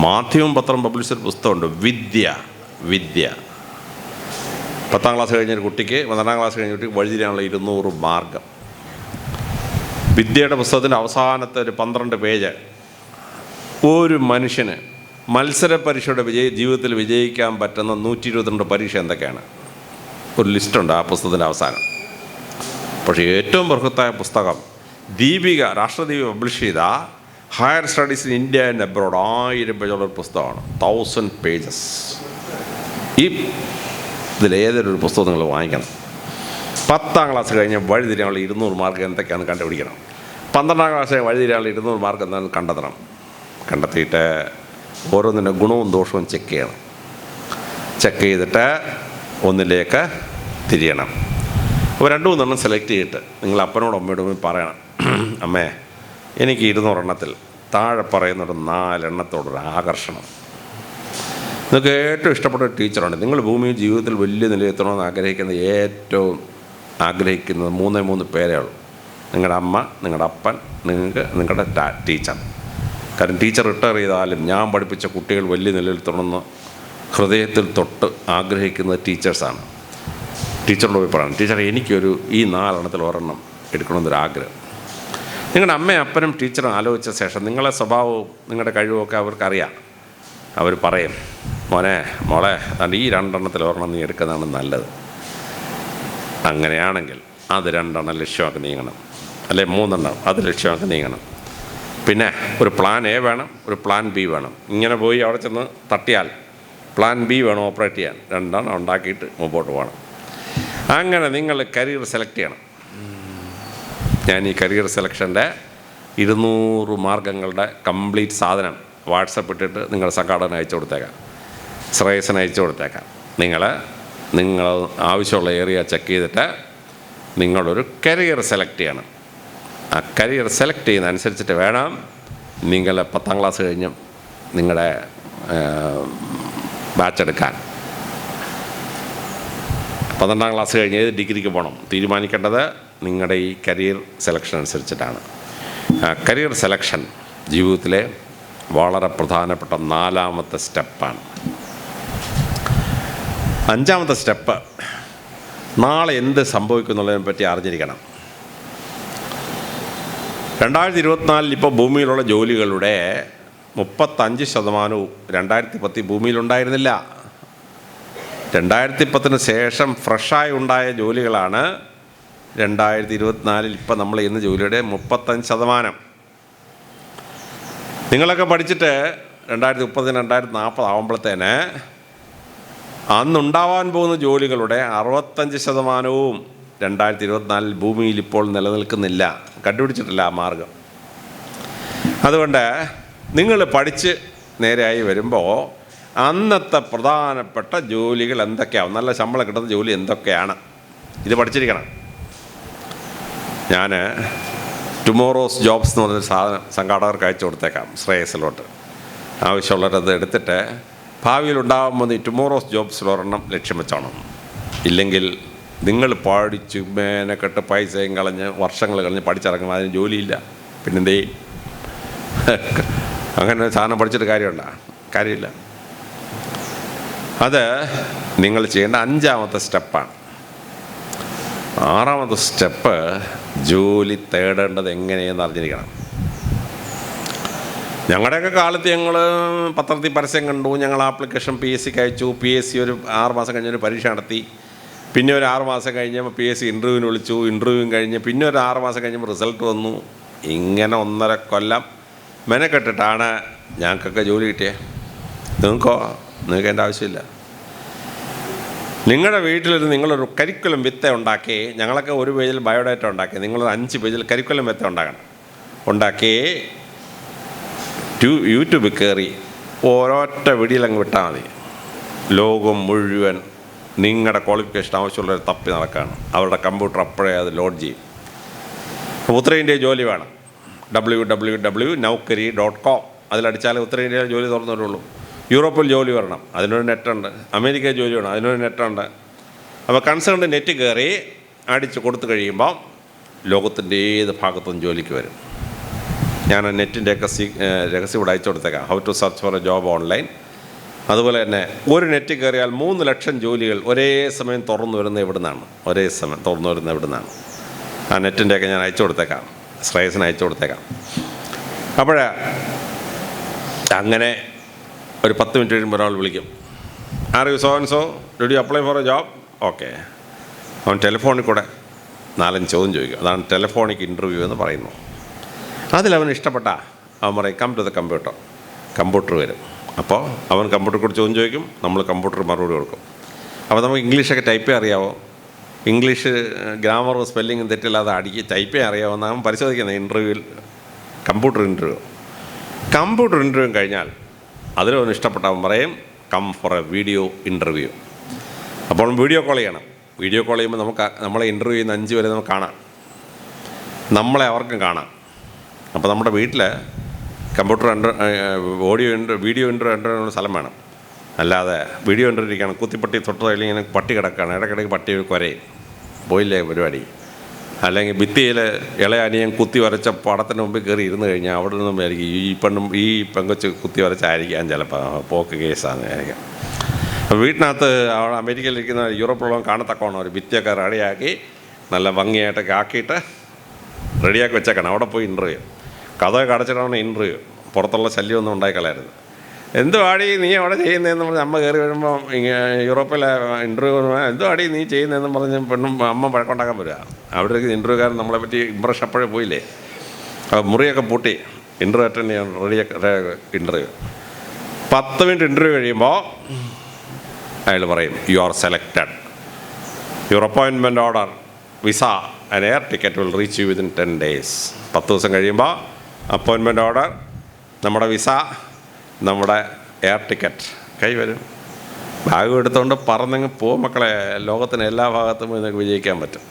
മാധ്യമം പത്രം പബ്ലിഷർ പുസ്തകമുണ്ട്, വിദ്യ. 10ാം ക്ലാസ് കഴിഞ്ഞൊരു കുട്ടിക്ക് 12ാം ക്ലാസ് കഴിഞ്ഞ കുട്ടിക്ക് വഴിതിരിയാനുള്ള 200 മാർഗം. വിദ്യയുടെ പുസ്തകത്തിൻ്റെ അവസാനത്തെ ഒരു 12 പേജ് ഒരു മനുഷ്യന് മത്സര പരീക്ഷയുടെ ജീവിതത്തിൽ വിജയിക്കാൻ പറ്റുന്ന 122 പരീക്ഷ എന്തൊക്കെയാണ് ഒരു ലിസ്റ്റുണ്ട് ആ പുസ്തകത്തിൻ്റെ അവസാനം. പക്ഷേ ഏറ്റവും ബൃഹത്തായ പുസ്തകം ദീപിക, രാഷ്ട്രദീപിക പബ്ലിഷ് ചെയ്ത higher studies in India and abroad 1000 പേജുള്ള പുസ്തകമാണ്, 1000 പേജസ്. ഇതിലേതൊരു പുസ്തകം നിങ്ങൾ വാങ്ങിക്കണം. 10ാം ക്ലാസ് കഴിഞ്ഞ് വഴിതിരിയാനുള്ള 200 മാർക്ക് എന്തൊക്കെയാണെന്ന് കണ്ടുപിടിക്കണം. 12ാം ക്ലാസ് വഴിതിരിയാനുള്ള 200 മാർക്ക് എന്താണെന്ന് കണ്ടെത്തണം. കണ്ടെത്തിയിട്ട് ഓരോന്നിൻ്റെ ഗുണവും ദോഷവും ചെക്ക് ചെയ്യണം. ചെക്ക് ചെയ്തിട്ട് ഒന്നിലേക്ക് തിരിയണം. അപ്പോൾ 2-3 സെലക്ട് ചെയ്തിട്ട് നിങ്ങൾ അപ്പനോടും അമ്മയോടും പറയണം, അമ്മേ എനിക്ക് 200 എണ്ണത്തിൽ താഴെ പറയുന്നൊരു 4 എണ്ണത്തോടൊരു ആകർഷണം. നിങ്ങൾക്ക് ഏറ്റവും ഇഷ്ടപ്പെട്ട ഒരു ടീച്ചറുണ്ട്. നിങ്ങൾ ഭൂമിയിൽ ജീവിതത്തിൽ വലിയ നിലയെത്തണമെന്ന് ആഗ്രഹിക്കുന്നത് 3 പേരേ ഉള്ളൂ. നിങ്ങളുടെ അമ്മ, നിങ്ങളുടെ അപ്പൻ, നിങ്ങളുടെ ടീച്ചർ. കാരണം ടീച്ചർ റിട്ടയർ ചെയ്താലും ഞാൻ പഠിപ്പിച്ച കുട്ടികൾ വലിയ നിലയിലെത്തണമെന്ന് ഹൃദയത്തിൽ തൊട്ട് ആഗ്രഹിക്കുന്നത് ടീച്ചേഴ്സാണ്. ടീച്ചറിനോട് പോയി പറയണം, ടീച്ചർ എനിക്കൊരു ഈ 4 എണ്ണത്തിൽ ഒരെണ്ണം എടുക്കണമെന്നൊരാഗ്രഹം. നിങ്ങളുടെ അമ്മയും അപ്പനും ടീച്ചറും ആലോചിച്ച ശേഷം നിങ്ങളെ സ്വഭാവവും നിങ്ങളുടെ കഴിവുമൊക്കെ അവർക്കറിയാം. അവർ പറയും, മോളെ അതുകൊണ്ട് ഈ 2 എണ്ണത്തിൽ ഒരെണ്ണം നീ എടുക്കുന്നതാണ് നല്ലത്. അങ്ങനെയാണെങ്കിൽ അത് 2 എണ്ണം ലക്ഷ്യമാക്കി നീങ്ങണം, അല്ലെ 3 എണ്ണം അത് ലക്ഷ്യമാക്കി നീങ്ങണം. പിന്നെ ഒരു പ്ലാൻ എ വേണം, ഒരു പ്ലാൻ ബി വേണം. ഇങ്ങനെ പോയി അവിടെ ചെന്ന് തട്ടിയാൽ പ്ലാൻ ബി വേണം ഓപ്പറേറ്റ് ചെയ്യാൻ. 2 എണ്ണം ഉണ്ടാക്കിയിട്ട് മുമ്പോട്ട് പോകണം. അങ്ങനെ നിങ്ങൾ കരിയർ സെലക്ട് ചെയ്യണം. ഞാൻ ഈ കരിയർ സെലക്ഷൻ്റെ 200 മാർഗങ്ങളുടെ കംപ്ലീറ്റ് സാധനം വാട്സപ്പ് ഇട്ടിട്ട് നിങ്ങൾ സംഘാടനം അയച്ചു കൊടുത്തേക്കാം, ശ്രേയസിന് അയച്ചു കൊടുത്തേക്കാം. നിങ്ങൾ ആവശ്യമുള്ള ഏരിയ ചെക്ക് ചെയ്തിട്ട് നിങ്ങളൊരു കരിയർ സെലക്ട് ചെയ്യണം. ആ കരിയർ സെലക്ട് ചെയ്യുന്ന അനുസരിച്ചിട്ട് വേണം നിങ്ങൾ 10ാം ക്ലാസ് കഴിഞ്ഞും നിങ്ങളുടെ ബാച്ച് എടുക്കാൻ. 12ാം ക്ലാസ് കഴിഞ്ഞ് ഏത് ഡിഗ്രിക്ക് പോകണം തീരുമാനിക്കേണ്ടത് നിങ്ങളുടെ ഈ കരിയർ സെലക്ഷൻ അനുസരിച്ചിട്ടാണ്. കരിയർ സെലക്ഷൻ ജീവിതത്തിലെ വളരെ പ്രധാനപ്പെട്ട 4ാമത്തെ സ്റ്റെപ്പാണ്. 5ാമത്തെ സ്റ്റെപ്പ്, നാളെ എന്ത് സംഭവിക്കും എന്നുള്ളതിനെ പറ്റി അറിഞ്ഞിരിക്കണം. 2024 ഇപ്പോൾ ഭൂമിയിലുള്ള ജോലികളുടെ 35% 2010 ഭൂമിയിലുണ്ടായിരുന്നില്ല. 2010 ശേഷം ഫ്രഷായി ഉണ്ടായ ജോലികളാണ് 2024 ഇപ്പോൾ നമ്മൾ ചെയ്യുന്ന ജോലിയുടെ 35%. നിങ്ങളൊക്കെ പഠിച്ചിട്ട് 2030 2040 ആകുമ്പോഴത്തേന് അന്നുണ്ടാവാൻ പോകുന്ന ജോലികളുടെ 65% 2024 ഭൂമിയിൽ ഇപ്പോൾ നിലനിൽക്കുന്നില്ല, കണ്ടുപിടിച്ചിട്ടില്ല ആ മാർഗം. അതുകൊണ്ട് നിങ്ങൾ പഠിച്ച് നേരെയായി വരുമ്പോൾ അന്നത്തെ പ്രധാനപ്പെട്ട ജോലികൾ എന്തൊക്കെയാവും, നല്ല ശമ്പളം കിട്ടുന്ന ജോലി എന്തൊക്കെയാണ്, ഇത് പഠിച്ചിരിക്കണം. ഞാൻ ടുമോറോസ് ജോബ്സ് എന്ന് പറഞ്ഞൊരു സാധനം സംഘാടകർക്ക് അയച്ചു കൊടുത്തേക്കാം, ശ്രേയസിലോട്ട്. ആവശ്യമുള്ളവരത് എടുത്തിട്ട് ഭാവിയിൽ ഉണ്ടാകുമ്പോൾ ഈ ടുമോറോസ് ജോബ്സിലൊരെണ്ണം ലക്ഷ്യം വെച്ചോണം. ഇല്ലെങ്കിൽ നിങ്ങൾ പഠിച്ച് മേനക്കെട്ട് പൈസയും കളഞ്ഞ് വർഷങ്ങൾ കളഞ്ഞ് പഠിച്ചിറങ്ങും, അതിന് ജോലിയില്ല, പിന്നെന്തേ അങ്ങനെ സാധനം പഠിച്ചിട്ട് കാര്യമില്ല. അത് നിങ്ങൾ ചെയ്യേണ്ട 5ാമത്തെ സ്റ്റെപ്പാണ്. 6ാമത്തെ സ്റ്റെപ്പ്, ജോലി തേടേണ്ടത് എങ്ങനെയെന്ന് അറിഞ്ഞിരിക്കണം. ഞങ്ങളുടെയൊക്കെ കാലത്ത് ഞങ്ങൾ പത്രത്തിൽ പരസ്യം കണ്ടു, ഞങ്ങൾ ആപ്ലിക്കേഷൻ PSCക്ക് അയച്ചു. PSC ഒരു 6 മാസം കഴിഞ്ഞൊരു പരീക്ഷ നടത്തി. പിന്നെ ഒരു 6 മാസം കഴിഞ്ഞപ്പോൾ PSC ഇൻ്റർവ്യൂവിന് വിളിച്ചു. ഇൻ്റർവ്യൂവും കഴിഞ്ഞ് പിന്നെ ഒരു 6 മാസം കഴിഞ്ഞപ്പോൾ റിസൾട്ട് വന്നു. ഇങ്ങനെ 1.5 കൊല്ലം മെനക്കെട്ടിട്ടാണ് ഞങ്ങൾക്കൊക്കെ ജോലി കിട്ടിയത്. നിങ്ങൾക്ക് എൻ്റെ ആവശ്യമില്ല. നിങ്ങളുടെ വീട്ടിലൊരു നിങ്ങളൊരു കരിക്കുലം വിത്ത ഉണ്ടാക്കി, ഞങ്ങളൊക്കെ 1 പേജിൽ ബയോഡാറ്റ ഉണ്ടാക്കി, നിങ്ങളൊരു 5 പേജിൽ കരിക്കുലം വിത്ത ഉണ്ടാക്കി യൂട്യൂബിൽ കയറി ഒരൊറ്റ വീഡിയോയിലങ്ങ് വിട്ടാൽ മതി. ലോകം മുഴുവൻ നിങ്ങളുടെ ക്വാളിഫിക്കേഷൻ ആവശ്യമുള്ളവർ തപ്പി നടക്കുകയാണ്. അവരുടെ കമ്പ്യൂട്ടർ അപ്പോഴേ അത് ലോഡ് ചെയ്യും. ഉത്തരേന്ത്യയിൽ ജോലി വേണം, www.naukri.com അതിലടിച്ചാൽ ഉത്തരേന്ത്യയിൽ ജോലി തുറന്നു വരുള്ളൂ. യൂറോപ്പിൽ ജോലി വരണം, അതിനൊരു നെറ്റുണ്ട്. അമേരിക്കയിൽ ജോലി വേണം, അതിനൊരു നെറ്റുണ്ട്. അപ്പോൾ കൺസേൺഡ് നെറ്റ് കയറി അടിച്ച് കൊടുത്തു കഴിയുമ്പം ലോകത്തിൻ്റെ ഏത് ഭാഗത്തും ജോലിക്ക് വരും. ഞാൻ നെറ്റിൻ്റെയൊക്കെ രഹസ്യം ഇവിടെ അയച്ചു കൊടുത്തേക്കാം. How to search for a job online. അതുപോലെ തന്നെ ഒരു നെറ്റ് കയറിയാൽ 3 ലക്ഷം ജോലികൾ ഒരേ സമയം തുറന്നു വരുന്നത് എവിടുന്നാണ്. ആ നെറ്റിൻ്റെയൊക്കെ ഞാൻ അയച്ചു കൊടുത്തേക്കാം, ശ്രേയസിന് അയച്ചു കൊടുത്തേക്കാം. അപ്പോൾ അങ്ങനെ ഒരു 10 മിനിറ്റ് കഴിയുമ്പോൾ ഒരാൾ വിളിക്കും. Are you so and so, did you apply for a job? Okay. അവൻ ടെലിഫോണിൽ കൂടെ 4-5 ചോദ്യം ചോദിക്കും. അതാണ് ടെലിഫോണിക് ഇൻ്റർവ്യൂ എന്ന് പറയുന്നു. അതിലവന് ഇഷ്ടപ്പെട്ട അവൻ പറയും കം ടു ദ കമ്പ്യൂട്ടർ വരും. അപ്പോൾ അവൻ കമ്പ്യൂട്ടറിൽ കൂടി ചോദ്യം ചോദിക്കും, നമ്മൾ കമ്പ്യൂട്ടർ മറുപടി കൊടുക്കും. അപ്പോൾ നമുക്ക് ഇംഗ്ലീഷൊക്കെ ടൈപ്പ് അറിയാമോ, ഇംഗ്ലീഷ് ഗ്രാമറും സ്പെല്ലിങ്ങും തെറ്റില്ലാതെ ടൈപ്പ് അറിയാമോ എന്ന് അവൻ പരിശോധിക്കുന്നത് ഇൻ്റർവ്യൂവിൽ. കമ്പ്യൂട്ടർ ഇൻ്റർവ്യൂ കഴിഞ്ഞാൽ അതിലവന് ഇഷ്ടപ്പെട്ട അവൻ പറയും come for a video interview. അപ്പോൾ വീഡിയോ കോൾ ചെയ്യണം. വീഡിയോ കോൾ ചെയ്യുമ്പോൾ നമ്മളെ ഇൻ്റർവ്യൂ ചെയ്യുന്ന 5 വരെ നമുക്ക് കാണാം, നമ്മളെ അവർക്കും കാണാം. അപ്പോൾ നമ്മുടെ വീട്ടിൽ വീഡിയോ ഇൻ്റർവ്യൂ സ്ഥലം വേണം. അല്ലാതെ വീഡിയോ ഇൻ്റർവ്യൂ ഇരിക്കുകയാണ്, കുത്തിപ്പട്ടി തൊട്ട് ഇങ്ങനെ പട്ടി കിടക്കുകയാണ്, ഇടയ്ക്കിടയ്ക്ക് പട്ടി കുരയും, പോയില്ലേ പരിപാടി. അല്ലെങ്കിൽ ഭിത്തിയിൽ ഇളയ അനിയൻ കുത്തി വരച്ച പടത്തിന് മുമ്പിൽ കയറി ഇരുന്ന് കഴിഞ്ഞാൽ അവിടെ നിന്നും ആയിരിക്കും ഈ പെങ്കൊച്ച് കുത്തി വരച്ചായിരിക്കാം ചിലപ്പോൾ പോക്ക് കേസാന്ന് വിചാരിക്കാം. അപ്പോൾ വീട്ടിനകത്ത് അവിടെ അമേരിക്കയിലിരിക്കുന്ന യൂറോപ്പിലുള്ളവൻ കാണത്തക്കോണം ഒരു ഭിത്തിയൊക്കെ റെഡിയാക്കി നല്ല ഭംഗിയായിട്ടൊക്കെ ആക്കിയിട്ട് റെഡിയാക്കി വെച്ചേക്കണം. അവിടെ പോയി ഇൻ്റർവ്യൂ, കഥയൊക്കെ അടച്ചിട്ടാണ് ഇൻ്റർവ്യൂ. പുറത്തുള്ള ശല്യമൊന്നും ഉണ്ടായിക്കളയരുത്. എന്തുവാടി നീ അവിടെ ചെയ്യുന്നതെന്ന് പറഞ്ഞ് അമ്മ കയറി വരുമ്പോൾ യൂറോപ്പിലെ ഇൻ്റർവ്യൂ എന്തുവാടി നീ ചെയ്യുന്നതെന്ന് പറഞ്ഞ് അമ്മ വഴക്കുണ്ടാക്കാൻ വരിക. അവിടെ ഇൻ്റർവ്യൂക്കാരൻ നമ്മളെ പറ്റി ഇമ്പ്രഷൻ അപ്പോഴേ പോയില്ലേ. മുറിയൊക്കെ പൂട്ടി ഇൻ്റർവ്യൂ അറ്റൻഡ് ചെയ്യാൻ ഇൻ്റർവ്യൂ 10 മിനിറ്റ് ഇൻ്റർവ്യൂ കഴിയുമ്പോൾ അയാൾ പറയും you are selected, your appointment order, visa and air ticket will reach U within 10 days. 10 ദിവസം കഴിയുമ്പോൾ അപ്പോയിൻമെൻറ്റ് ഓർഡർ, നമ്മുടെ വിസ, നമ്മുടെ എയർ ടിക്കറ്റ് കൈ വരും. ബാഗ് എടുത്തുകൊണ്ട് പറന്നങ്ങ് പോകും മക്കളെ. ലോകത്തിന് എല്ലാ ഭാഗത്തും നിങ്ങൾക്ക് വിജയിക്കാൻ പറ്റും.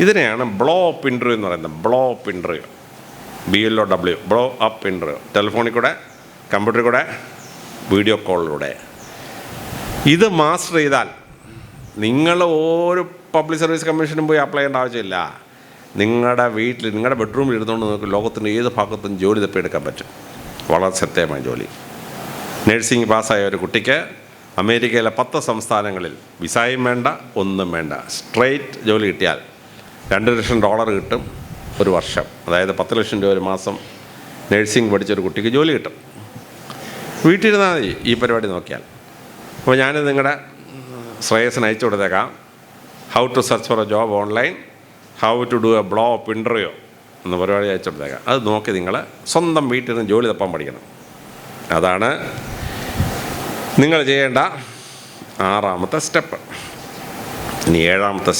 ഇതിനെയാണ് ബ്ലോ അപ്പ് ഇൻ്റർവ്യൂ എന്ന് പറയുന്നത്. Blow up interview, BLOW, blow up interview. ടെലിഫോണിൽ കൂടെ, കമ്പ്യൂട്ടറിൽ കൂടെ, വീഡിയോ കോളിലൂടെ. ഇത് മാസ്റ്റർ ചെയ്താൽ നിങ്ങൾ ഒരു പബ്ലിക് സർവീസ് കമ്മീഷനും പോയി അപ്ലൈ ചെയ്യേണ്ട ആവശ്യമില്ല. നിങ്ങളുടെ വീട്ടിൽ, നിങ്ങളുടെ ബെഡ്റൂമിൽ ഇരുന്നുകൊണ്ട് നിങ്ങൾക്ക് ലോകത്തിൻ്റെ ഏത് ഭാഗത്തും ജോലി തപ്പിയെടുക്കാൻ പറ്റും. വളരെ സത്യമായ ജോലി. നഴ്സിംഗ് പാസ്സായ ഒരു കുട്ടിക്ക് അമേരിക്കയിലെ 10 സംസ്ഥാനങ്ങളിൽ വിസയും വേണ്ട, ഒന്നും വേണ്ട, സ്ട്രെയിറ്റ് ജോലി കിട്ടിയാൽ $2 ലക്ഷം കിട്ടും ഒരു വർഷം. അതായത് 10 ലക്ഷം രൂപ ഒരു മാസം നഴ്സിംഗ് പഠിച്ചൊരു കുട്ടിക്ക് ജോലി കിട്ടും. വീട്ടിലിരുന്നാൽ മതി ഈ പരിപാടി നോക്കിയാൽ. അപ്പോൾ ഞാനിത് നിങ്ങളുടെ ശ്രേയസിന് അയച്ചു കൊടുത്തേക്കാം. How to search for a job online, how to do a blow up interview എന്ന പരിപാടി അയച്ചു കൊടുത്തേക്കാം. അത് നോക്കി നിങ്ങൾ സ്വന്തം വീട്ടിൽ നിന്ന് ജോലി തപ്പാൻ പഠിക്കണം. അതാണ് നിങ്ങൾ ചെയ്യേണ്ട 6ാമത്തെ സ്റ്റെപ്പ്. ഇനി 7ാമത്തെ